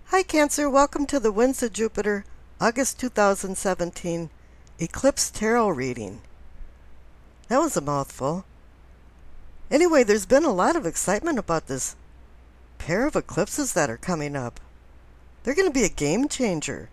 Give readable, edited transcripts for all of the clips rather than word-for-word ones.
Hi Cancer, welcome to the Winds of Jupiter, August 2017 Eclipse Tarot reading. That was a mouthful. Anyway, there's been a lot of excitement about this pair of eclipses that are coming up. They're going to be a game changer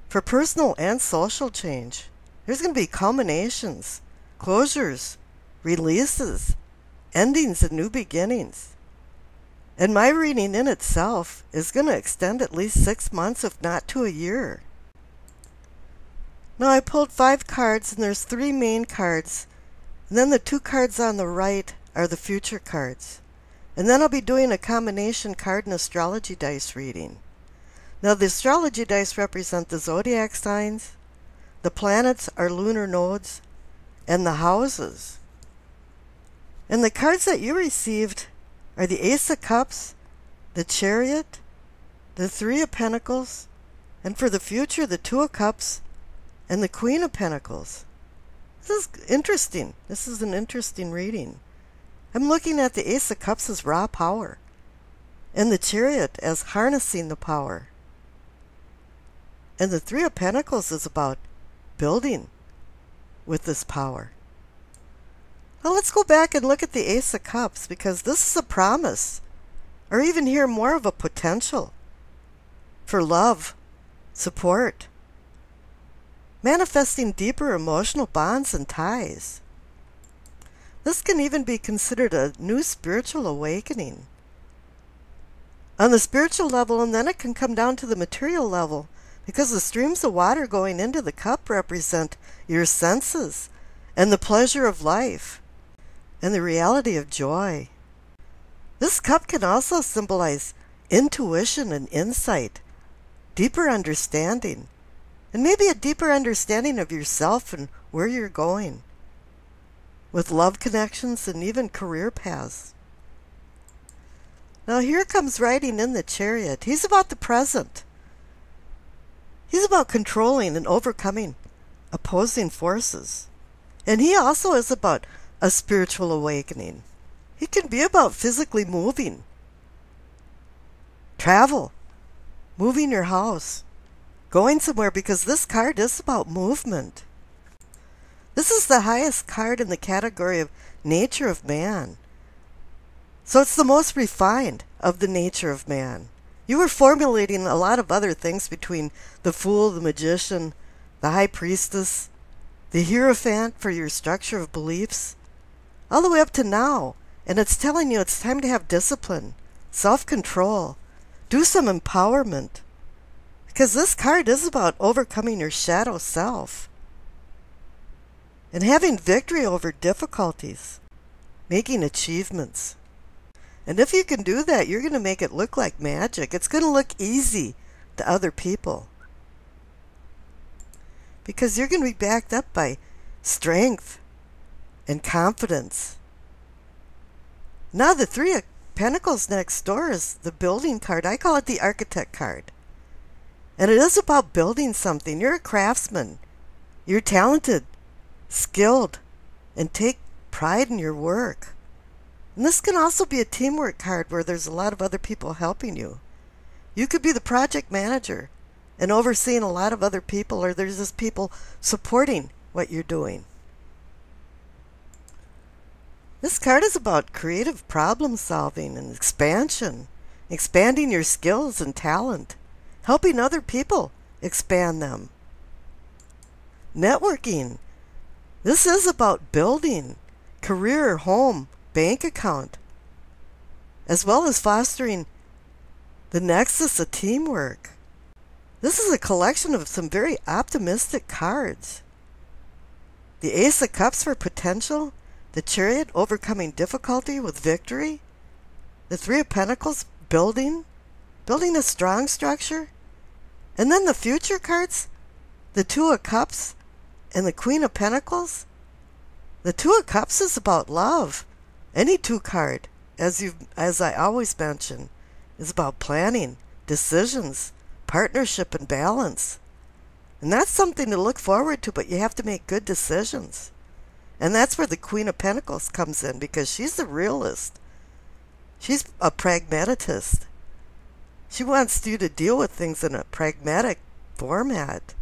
for personal and social change. There's going to be culminations, closures, releases, endings, and new beginnings. And my reading in itself is going to extend at least 6 months, if not to a year. Now I pulled 5 cards, and there's 3 main cards. And then the 2 cards on the right are the future cards. And then I'll be doing a combination card and astrology dice reading. Now the astrology dice represent the zodiac signs, the planets are lunar nodes, and the houses. And the cards that you received are the Ace of Cups, the Chariot, the 3 of Pentacles, and for the future, the 2 of Cups, and the Queen of Pentacles. This is interesting. This is an interesting reading. I'm looking at the Ace of Cups as raw power, and the Chariot as harnessing the power. And the 3 of Pentacles is about building with this power. Well, let's go back and look at the Ace of Cups, because this is a promise, or even here more of a potential for love, support, manifesting deeper emotional bonds and ties. This can even be considered a new spiritual awakening on the spiritual level, and then it can come down to the material level, because the streams of water going into the cup represent your senses and the pleasure of life and the reality of joy. This cup can also symbolize intuition and insight, deeper understanding, and maybe a deeper understanding of yourself and where you're going, with love connections and even career paths. Now here comes riding in the Chariot. He's about the present. He's about controlling and overcoming opposing forces. And he also is about a spiritual awakening. He can be about physically moving, travel, moving your house, going somewhere, because this card is about movement. This is the highest card in the category of nature of man. So it's the most refined of the nature of man. You were formulating a lot of other things between the Fool, the Magician, the High Priestess, the Hierophant for your structure of beliefs, all the way up to now. And it's telling you it's time to have discipline, self-control, do some empowerment. Because this card is about overcoming your shadow self and having victory over difficulties, making achievements. And if you can do that, you're going to make it look like magic. It's going to look easy to other people, because you're going to be backed up by strength, and confidence. Now the Three of Pentacles next door is the building card. I call it the architect card. And it is about building something. You're a craftsman. You're talented, skilled, and take pride in your work. And this can also be a teamwork card where there's a lot of other people helping you. You could be the project manager and overseeing a lot of other people, or there's just people supporting what you're doing. This card is about creative problem solving and expansion, expanding your skills and talent, helping other people expand them. Networking. This is about building career, home, bank account, as well as fostering the nexus of teamwork. This is a collection of some very optimistic cards. The Ace of Cups for potential, the Chariot overcoming difficulty with victory, the Three of Pentacles building a strong structure, and then the future cards, the Two of Cups and the Queen of Pentacles. The Two of Cups is about love. Any two card, as I always mention, is about planning, decisions, partnership, and balance. And that's something to look forward to, but you have to make good decisions. And that's where the Queen of Pentacles comes in, because she's the realist. She's a pragmatist. She wants you to deal with things in a pragmatic format.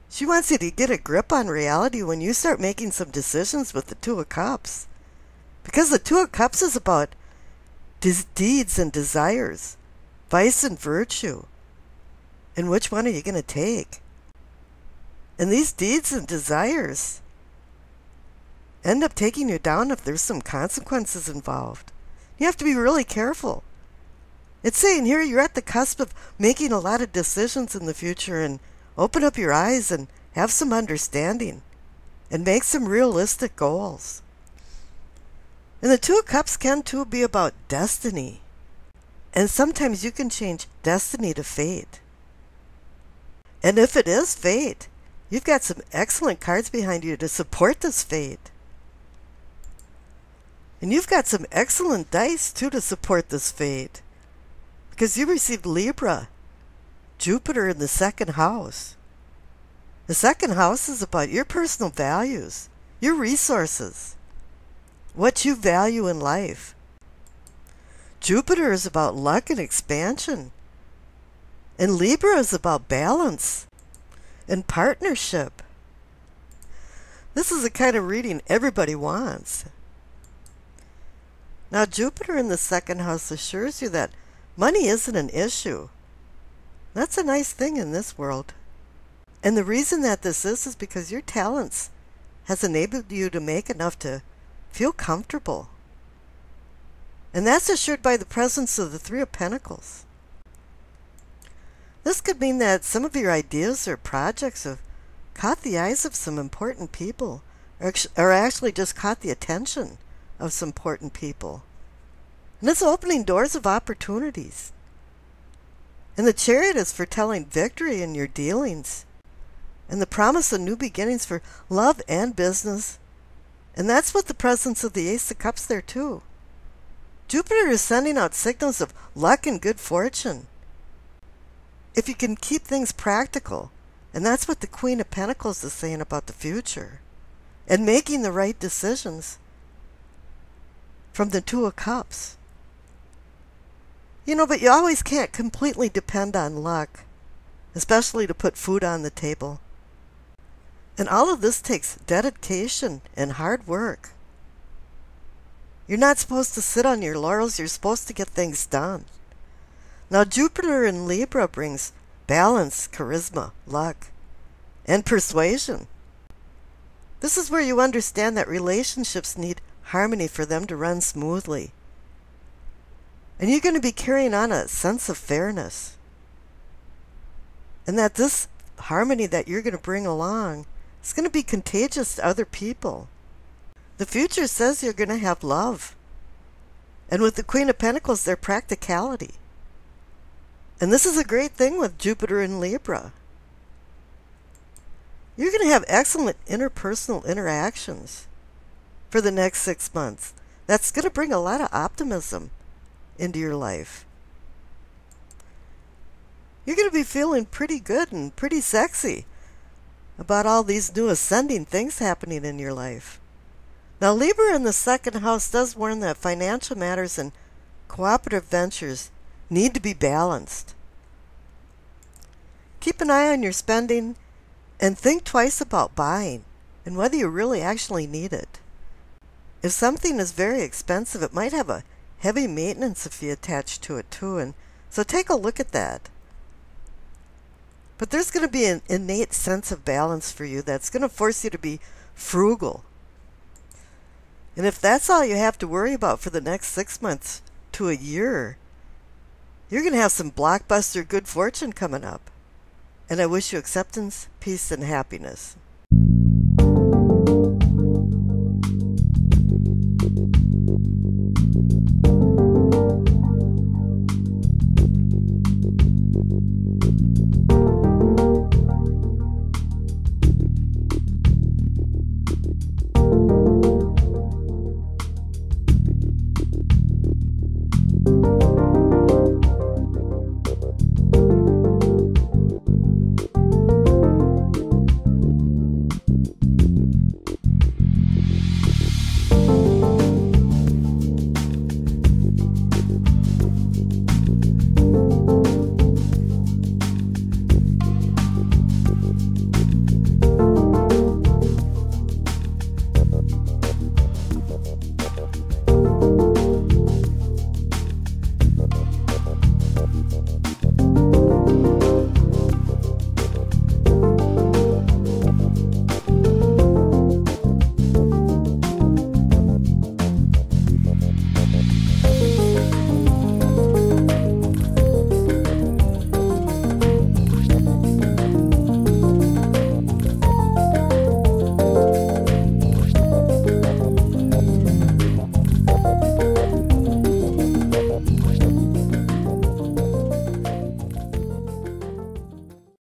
She wants you to get a grip on reality when you start making some decisions with the Two of Cups. Because the Two of Cups is about deeds and desires, vice and virtue. And which one are you going to take? And these deeds and desires end up taking you down if there's some consequences involved. You have to be really careful. It's saying here you're at the cusp of making a lot of decisions in the future, and open up your eyes and have some understanding and make some realistic goals. And the Two of Cups can too be about destiny. And sometimes you can change destiny to fate. And if it is fate, you've got some excellent cards behind you to support this fate. And you've got some excellent dice too to support this fate. Because you received Libra, Jupiter in the second house. The second house is about your personal values, your resources, what you value in life. Jupiter is about luck and expansion. And Libra is about balance and partnership. This is the kind of reading everybody wants. Now, Jupiter in the second house assures you that money isn't an issue. That's a nice thing in this world. And the reason that this is because your talents has enabled you to make enough to feel comfortable. And that's assured by the presence of the Three of Pentacles. This could mean that some of your ideas or projects have caught the eyes of some important people, or actually just caught the attention of some important people. And it's opening doors of opportunities. And the Chariot is foretelling victory in your dealings, and the promise of new beginnings for love and business. And that's what the presence of the Ace of Cups there too. Jupiter is sending out signals of luck and good fortune. If you can keep things practical, and that's what the Queen of Pentacles is saying about the future, and making the right decisions from the Two of Cups. You know, but you always can't completely depend on luck, especially to put food on the table. And all of this takes dedication and hard work. You're not supposed to sit on your laurels, you're supposed to get things done. Now, Jupiter in Libra brings balance, charisma, luck, and persuasion. This is where you understand that relationships need harmony for them to run smoothly. And you're going to be carrying on a sense of fairness. And that this harmony that you're going to bring along is going to be contagious to other people. The future says you're going to have love. And with the Queen of Pentacles, their practicality. And this is a great thing with Jupiter in Libra. You're going to have excellent interpersonal interactions for the next 6 months. That's going to bring a lot of optimism into your life. You're going to be feeling pretty good and pretty sexy about all these new ascending things happening in your life. Now, Libra in the second house does warn that financial matters and cooperative ventures need to be balanced. Keep an eye on your spending and think twice about buying and whether you really actually need it. If something is very expensive, it might have a heavy maintenance fee attached to it too, and so take a look at that. But there's going to be an innate sense of balance for you that's going to force you to be frugal. And if that's all you have to worry about for the next 6 months to a year, you're going to have some blockbuster good fortune coming up. And I wish you acceptance, peace, and happiness.